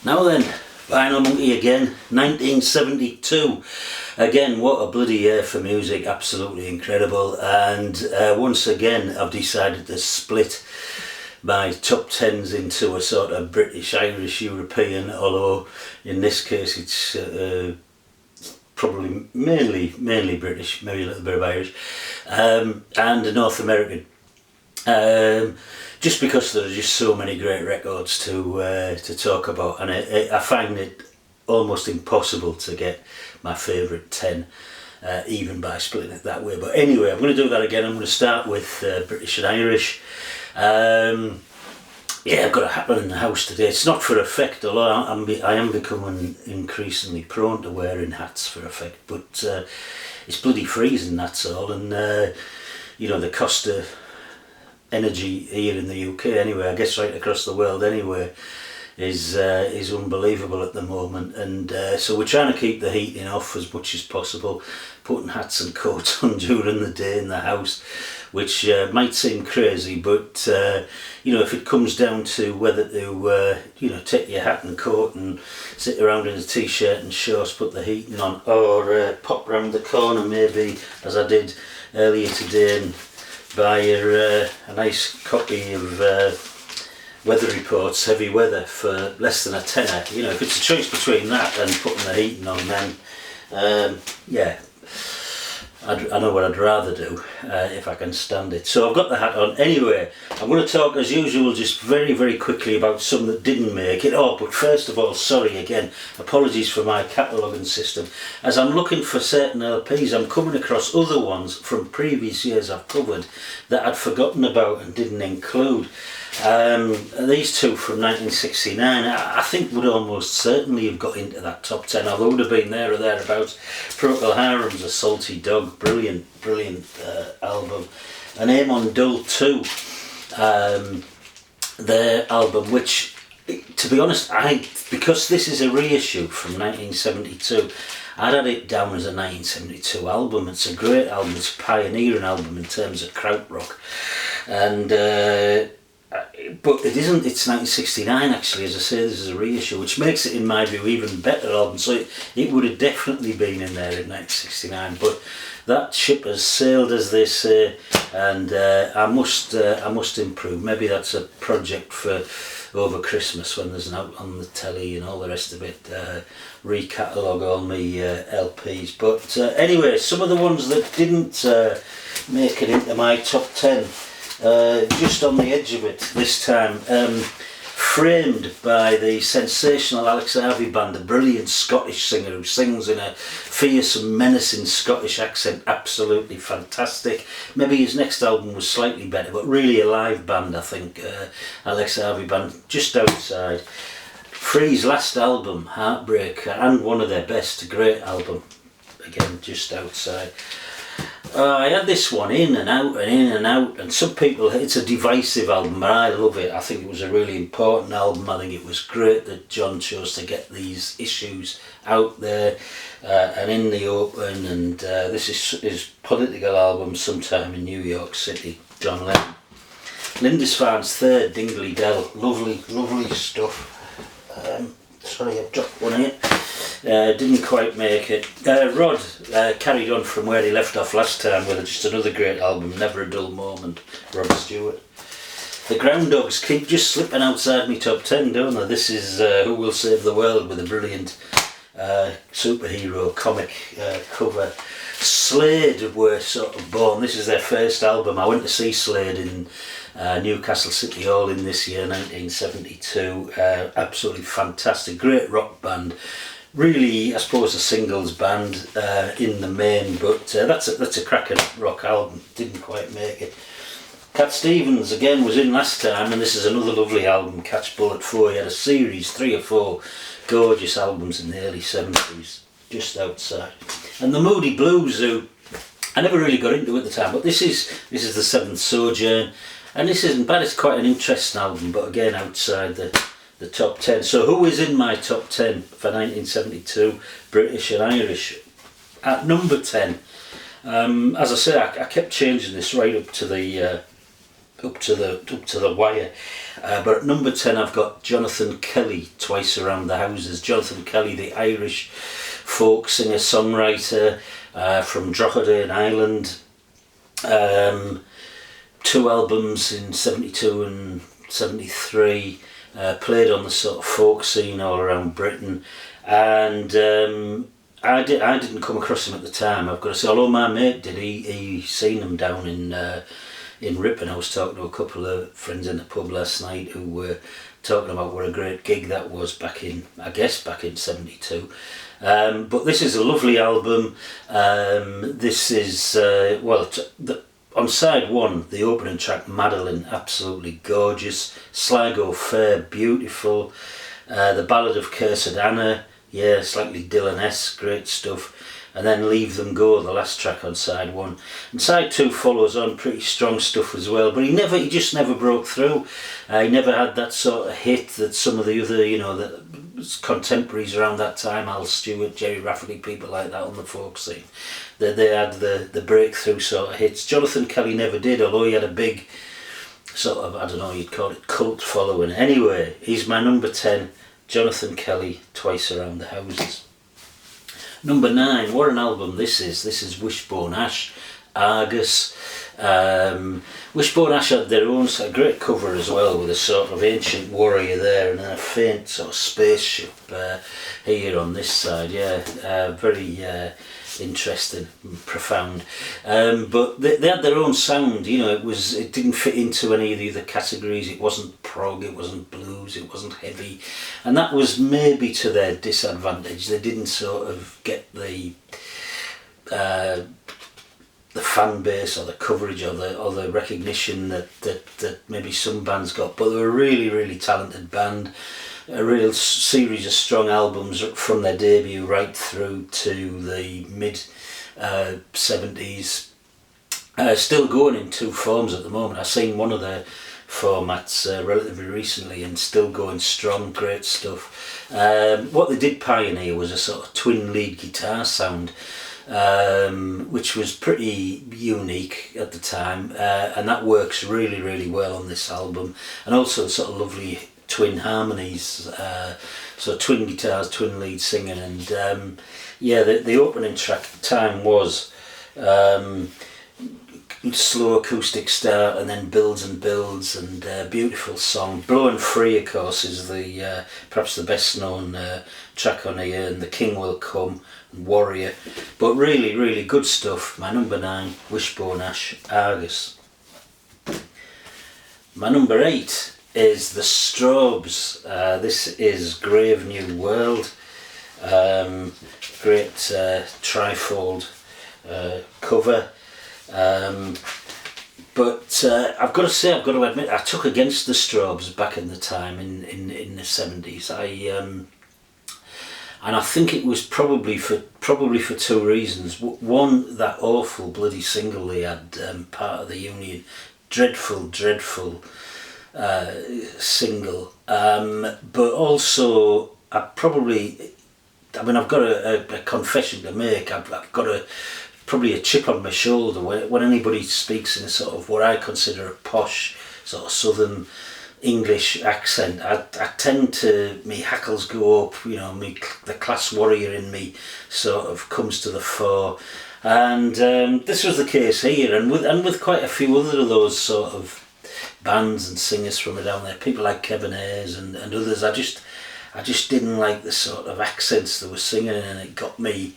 Now then, Vinyl Monkey again, 1972. Again, what a bloody year for music, absolutely incredible. And once again, I've decided to split my top tens into a sort of British, Irish, European, although in this case it's probably mainly British, maybe a little bit of Irish, and North American. Just because there are just so many great records to talk about, and I find it almost impossible to get my favourite 10, even by splitting it that way. But anyway, I'm going to do that again. I'm going to start with British and Irish. Yeah, I've got a hat on in the house today. It's not for effect, although I am becoming increasingly prone to wearing hats for effect, but it's bloody freezing, that's all. And you know, the cost of energy here in the UK anyway, I guess right across the world anyway, is unbelievable at the moment, and so we're trying to keep the heating off as much as possible, putting hats and coats on during the day in the house, which might seem crazy, but you know, if it comes down to whether to you know, take your hat and coat and sit around in a t-shirt and shorts, put the heating on, or pop round the corner maybe, as I did earlier today, and buy a nice copy of Weather Report's Heavy Weather for less than a tenner. You know, if it's a choice between that and putting the heating on, then yeah, I know what I'd rather do if I can stand it. So I've got the hat on. Anyway, I'm going to talk as usual just very quickly about some that didn't make it. Oh, but first of all, sorry again, apologies for my cataloguing system. As I'm looking for certain LPs, I'm coming across other ones from previous years I've covered that I'd forgotten about and didn't include. These two from 1969 I think would almost certainly have got into that top 10, although would have been there or thereabouts. Procol Harum's A Salty Dog, brilliant album. And Amon Dull too, their album, which, to be honest, because this is a reissue from 1972, I'd had it down as a 1972 album. It's a great album, it's a pioneering album in terms of krautrock, and but it isn't, it's 1969 actually. As I say, this is a reissue, which makes it, in my view, even better album. So it would have definitely been in there in 1969, but that ship has sailed, as they say, and I must improve. Maybe that's a project for over Christmas, when there's an out on the telly and all the rest of it, recatalogue all my LPs. But anyway, some of the ones that didn't make it into my top 10, just on the edge of it this time, framed by the sensational Alex Harvey Band, a brilliant Scottish singer who sings in a fearsome, menacing Scottish accent, absolutely fantastic. Maybe his next album was slightly better, but really a live band, I think, Alex Harvey Band, just outside. Free's last album, Heartbreak, and one of their best, a great album, again, just outside. I had this one in and out and in and out, and some people, it's a divisive album, but I love it. I think it was a really important album. I think it was great that John chose to get these issues out there and in the open, and this is his political album, Sometime in New York City, John Lennon. Lindisfarne's third, Dingley Dell, lovely stuff. Sorry, I've dropped one here. Didn't quite make it. Rod carried on from where he left off last time with just another great album, Never a Dull Moment, Rod Stewart. The Groundhogs keep just slipping outside me top 10, don't they? This is Who Will Save the World, with a brilliant superhero comic cover. Slade were sort of born, this is their first album. I went to see Slade in Newcastle City Hall in this year, 1972. Absolutely fantastic, great rock band. Really, I suppose, a singles band in the main, but that's a cracking rock album. Didn't quite make it. Cat Stevens again was in last time, and this is another lovely album, Catch Bullet 4. He had a series, 3 or 4 gorgeous albums in the early 70s, just outside. And the Moody Blues, who I never really got into at the time, but this is the Seventh Sojourn, and this isn't bad. It's quite an interesting album, but again outside the top 10. So who is in my top 10 for 1972, British and Irish? At number 10, as I say, I kept changing this right up to the up to the wire. But at number 10 I've got Jonathan Kelly, Twice Around the Houses. Jonathan Kelly, the Irish folk singer songwriter from Drogheda in Ireland. 2 albums in 72 and 73. Played on the sort of folk scene all around Britain, and I didn't come across him at the time, I've got to say, although my mate did. He seen him down in Ripon. I was talking to a couple of friends in the pub last night who were talking about what a great gig that was back in 72. But this is a lovely album. This is on side 1, the opening track, Madeline, absolutely gorgeous. Sligo Fair, beautiful. The Ballad of Cursed Anna, yeah, slightly Dylan-esque, great stuff. And then Leave Them Go, the last track on side 1. And side 2 follows on, pretty strong stuff as well. But he just never broke through. He never had that sort of hit that some of the other, the contemporaries around that time, Al Stewart, Jerry Rafferty, people like that on the folk scene. They had the breakthrough sort of hits. Jonathan Kelly never did, although he had a big sort of, I don't know, you'd call it cult following. Anyway, he's my number 10, Jonathan Kelly, Twice Around the Houses. Number 9, what an album this is. This is Wishbone Ash, Argus. Wishbone Ash had their own great cover as well, with a sort of ancient warrior there and then a faint sort of spaceship here on this side. Yeah, very interesting, profound. But they had their own sound. It didn't fit into any of the other categories. It wasn't prog, it wasn't blues, it wasn't heavy, and that was maybe to their disadvantage. They didn't sort of get the fan base or the coverage or the recognition that maybe some bands got. But they were a really, really talented band. A real series of strong albums from their debut right through to the mid 70s. Still going in 2 forms at the moment. I've seen one of their formats relatively recently, and still going strong, great stuff. What they did pioneer was a sort of twin lead guitar sound, which was pretty unique at the time, and that works really, really well on this album. And also sort of lovely twin harmonies, so twin guitars, twin lead singing, and the opening track at the time was slow acoustic start and then builds and builds, and beautiful song. Blowing Free, of course, is the perhaps the best known track on here, and The King Will Come, and Warrior, but really, really good stuff. My number 9, Wishbone Ash, Argus. My number 8 is the Strawbs. This is Grave New World. Great trifold cover. But I've got to admit, I took against the Strawbs back in the time in the 70s. And I think it was probably for 2 reasons. One, that awful bloody single they had, Part of the Union, dreadful single. But also, I've got a confession to make. I've got probably a chip on my shoulder when anybody speaks in a sort of what I consider a posh sort of southern English accent. I tend to, me hackles go up, the class warrior in me sort of comes to the fore, and this was the case here, and with quite a few other of those sort of bands and singers from down there, people like Kevin Ayres and others. I just didn't like the sort of accents they were singing, and it got me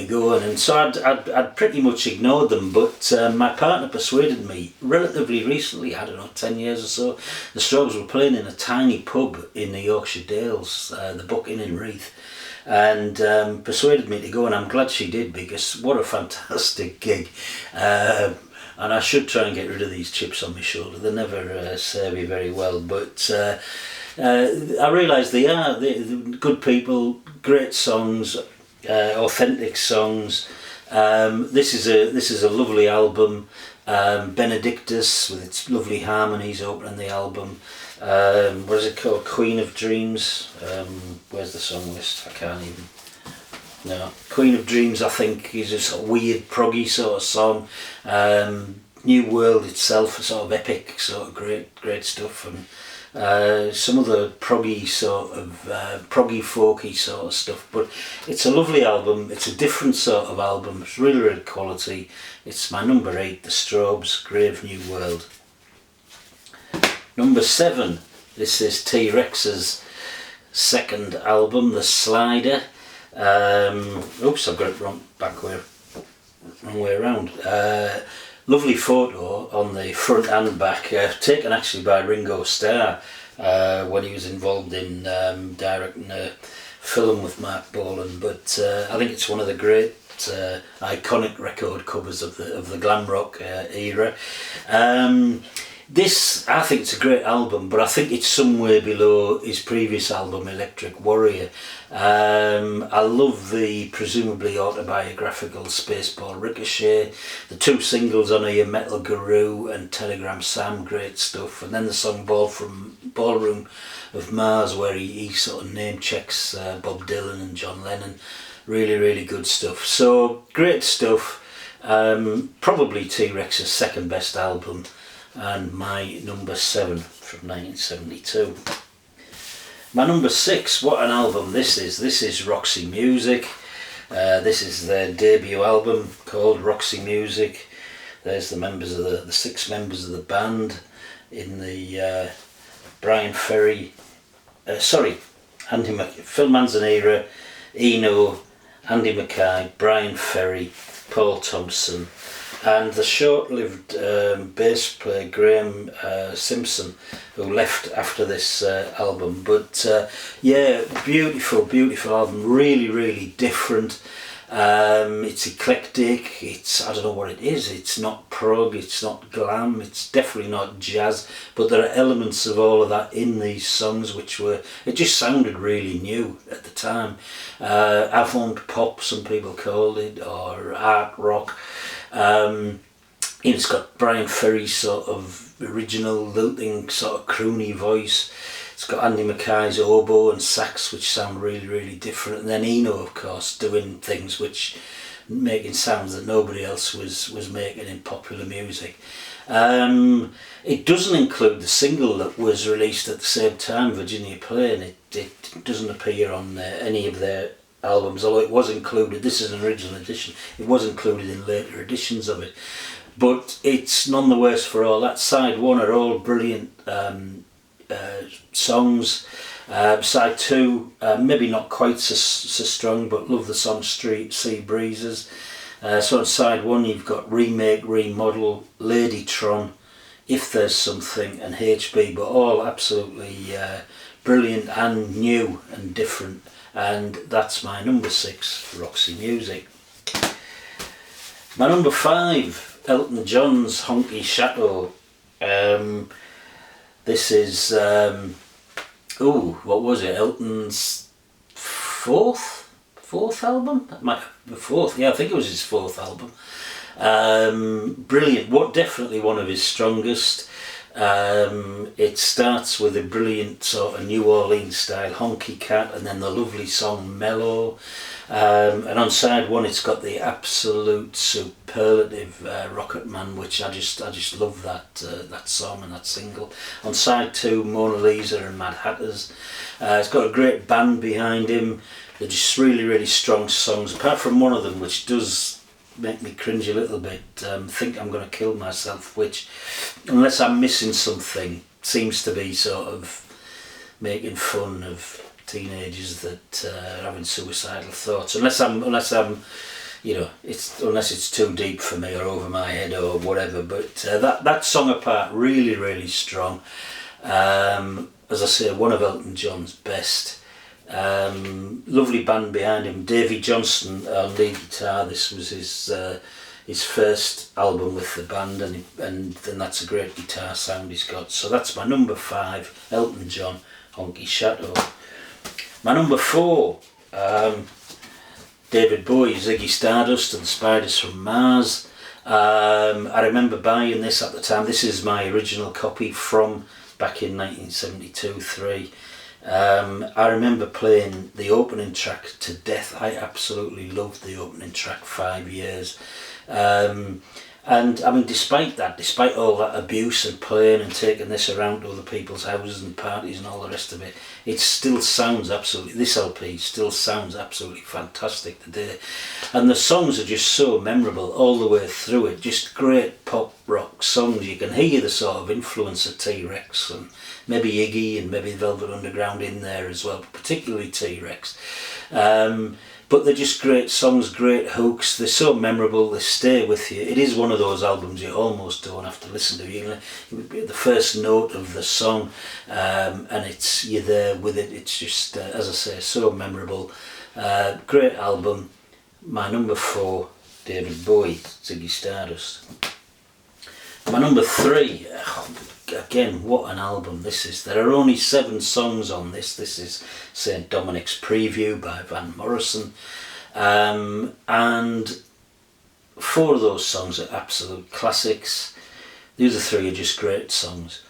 going, and so I'd pretty much ignored them. But my partner persuaded me relatively recently, I don't know, 10 years or so. The Strawbs were playing in a tiny pub in the Yorkshire Dales, the Buck Inn in Reeth, and persuaded me to go, and I'm glad she did, because what a fantastic gig. And I should try and get rid of these chips on my shoulder. They never serve me very well, but I realise they're good people, great songs, authentic songs. This is a lovely album. Benedictus, with its lovely harmonies opening the album. What is it called? Queen of Dreams. Where's the song list? I can't even. No, Queen of Dreams, I think, is a sort of weird proggy sort of song. New World itself, a sort of epic, sort of great stuff, and some of the proggy folky sort of stuff. But it's a lovely album. It's a different sort of album. It's really quality. It's my number 8, the Strawbs, Grave New World. Number 7. This is T-Rex's second album, The Slider. Oops, I've got it wrong way around. Lovely photo on the front and back, taken actually by Ringo Starr when he was involved in directing a film with Mark Bolan. But I think it's one of the great iconic record covers of the glam rock era. This, I think it's a great album, but I think it's somewhere below his previous album, Electric Warrior. I love the presumably autobiographical Spaceball Ricochet, the 2 singles on here, Metal Guru and Telegram Sam, great stuff, and then the song Ballroom of Mars, where he sort of name checks Bob Dylan and John Lennon. Really good stuff. So, great stuff. Probably T-Rex's second best album, and my number 7 from 1972. My number 6, what an album this is. This is Roxy Music. This is their debut album called Roxy Music. There's the 6 members of the band in the Brian Ferry, Phil Manzanera, Eno, Andy Mackay, Brian Ferry, Paul Thompson, and the short-lived bass player Graham Simpson, who left after this album. But yeah, beautiful album, really different. It's eclectic, I don't know what it is, it's not prog, it's not glam, it's definitely not jazz, but there are elements of all of that in these songs it just sounded really new at the time. Avant pop, some people called it, or art rock. It's got Brian Ferry's sort of original lilting sort of croony voice. It's got Andy Mackay's oboe and sax, which sound really different, and then Eno, of course, doing things making sounds that nobody else was making in popular music. It doesn't include the single that was released at the same time, Virginia Plain. It doesn't appear on any of their albums, although it was included. This is an original edition. It was included in later editions of it, but it's none the worse for all that. Side 1 are all brilliant songs. Side 2, maybe not quite so strong, but love the song Sea Breezes. So on side 1 you've got Remake, Remodel, Ladytron, If There's Something, and HB, but all absolutely brilliant and new and different. And that's my number 6, Roxy Music. My number 5, Elton John's Honky Chateau. This is, what was it? Elton's fourth album? The fourth, yeah, I think it was his 4th album. Brilliant, definitely one of his strongest. It starts with a brilliant sort of New Orleans style honky cat, and then the lovely song Mellow, and on side 1 it's got the absolute superlative Rocket Man, which I just love that song and that single. On side 2, Mona Lisa and Mad Hatters. It's got a great band behind him. They're just really strong songs, apart from one of them which does make me cringe a little bit, Think I'm Gonna Kill Myself, which, unless I'm missing something, seems to be sort of making fun of teenagers that are having suicidal thoughts, unless I'm unless it's too deep for me or over my head or whatever. But that song apart, really strong. As I say, one of Elton John's best. Lovely band behind him. Davy Johnson on lead guitar. This was his first album with the band, and that's a great guitar sound he's got. So that's my number 5, Elton John, Honky Chateau. My number 4, David Bowie, Ziggy Stardust and the Spiders from Mars. I remember buying this at the time. This is my original copy from back in 1972-3. I remember playing the opening track to death. I absolutely loved the opening track, 5 years. And I mean, despite all that abuse and playing and taking this around to other people's houses and parties and all the rest of it, it still sounds absolutely, this LP still sounds absolutely fantastic today. And the songs are just so memorable all the way through it, just great pop rock songs. You can hear the sort of influence of T-Rex and maybe Iggy and maybe Velvet Underground in there as well, particularly T-Rex. But they're just great songs, great hooks. They're so memorable, they stay with you. It is one of those albums you almost don't have to listen to. You would be the first note of the song, and you're there with it. It's just, as I say, so memorable. Great album. My number 4, David Bowie, Ziggy Stardust. My number 3, again, what an album this is. There are only 7 songs on this. This is St. Dominic's Preview by Van Morrison. And 4 of those songs are absolute classics. The other 3 are just great songs.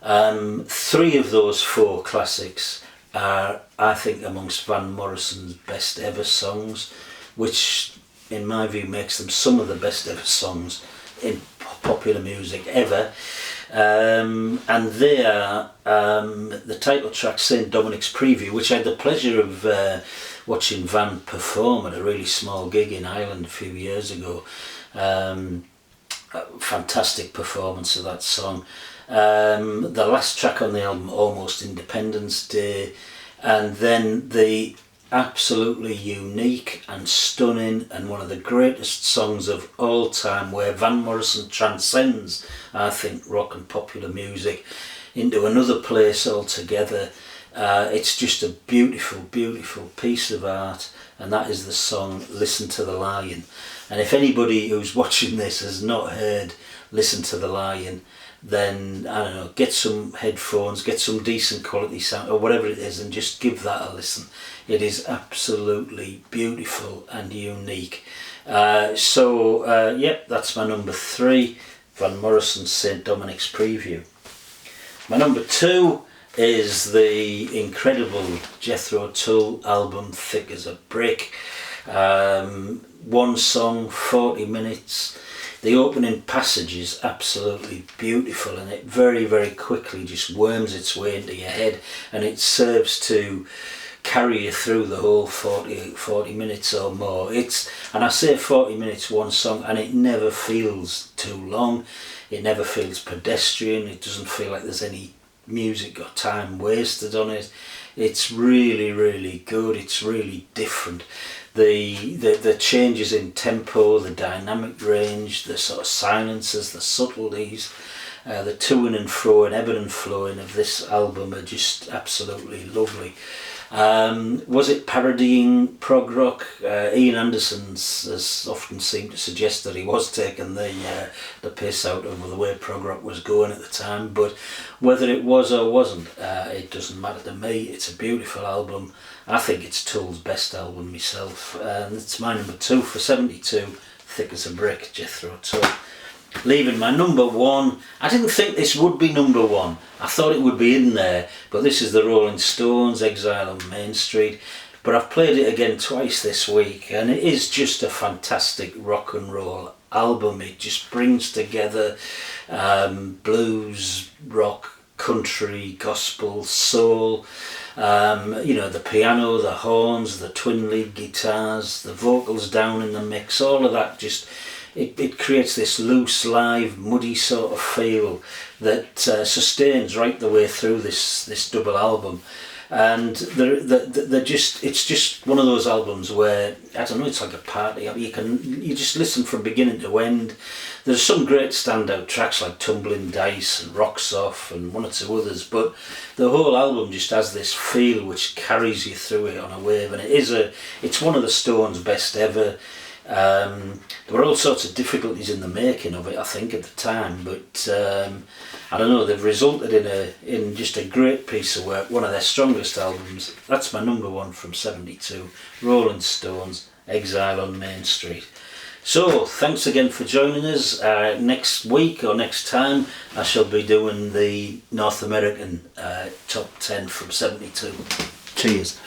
3 of those 4 classics are, I think, amongst Van Morrison's best ever songs, which in my view makes them some of the best ever songs in popular music ever. And they are the title track St. Dominic's Preview, which I had the pleasure of watching Van perform at a really small gig in Ireland a few years ago. A fantastic performance of that song. The last track on the album, Almost Independence Day, and then the absolutely unique and stunning and one of the greatest songs of all time, where Van Morrison transcends, I think, rock and popular music into another place altogether. It's just a beautiful, beautiful piece of art, and that is the song Listen to the Lion. And if anybody who's watching this has not heard Listen to the Lion, then, I don't know, get some headphones, get some decent quality sound or whatever it is, and just give that a listen. It is absolutely beautiful and unique. Yep, that's my number 3, Van Morrison's St. Dominic's Preview. My number 2 is the incredible Jethro Tull album, Thick as a Brick. One song, 40 minutes. The opening passage is absolutely beautiful, and it very, very quickly just worms its way into your head, and it serves to carry you through the whole 40 minutes or more. And I say 40 minutes one song, and it never feels too long. It never feels pedestrian. It doesn't feel like there's any music or time wasted on it. It's really, really good. It's really different. The changes in tempo, the dynamic range, the sort of silences, the subtleties, the to-ing and fro-ing, ebbing and flowing of this album are just absolutely lovely. Was it parodying prog rock? Ian Anderson has often seemed to suggest that he was taking the piss out of the way prog rock was going at the time, but whether it was or wasn't, it doesn't matter to me. It's a beautiful album. I think it's Tull's best album myself, and it's my number 2 for 72, Thick as a Brick, Jethro Tull. Leaving my number 1, I didn't think this would be number 1. I thought it would be in there, but this is the Rolling Stones, Exile on Main Street. But I've played it again twice this week, and it is just a fantastic rock and roll album. It just brings together blues, rock, country, gospel, soul, the piano, the horns, the twin lead guitars, the vocals down in the mix, all of that just, it creates this loose, live, muddy sort of feel that sustains right the way through this double album. And it's just one of those albums where, I don't know, it's like a party. You just listen from beginning to end. There's some great standout tracks like Tumbling Dice and Rocks Off and one or two others, but the whole album just has this feel which carries you through it on a wave, and it's one of the Stones' best ever. There were all sorts of difficulties in the making of it, I think, at the time, but I don't know, they've resulted in just a great piece of work, one of their strongest albums. That's my number 1 from 72, Rolling Stones, Exile on Main Street. So, thanks again for joining us. Next week or next time, I shall be doing the North American top 10 from 72. Cheers.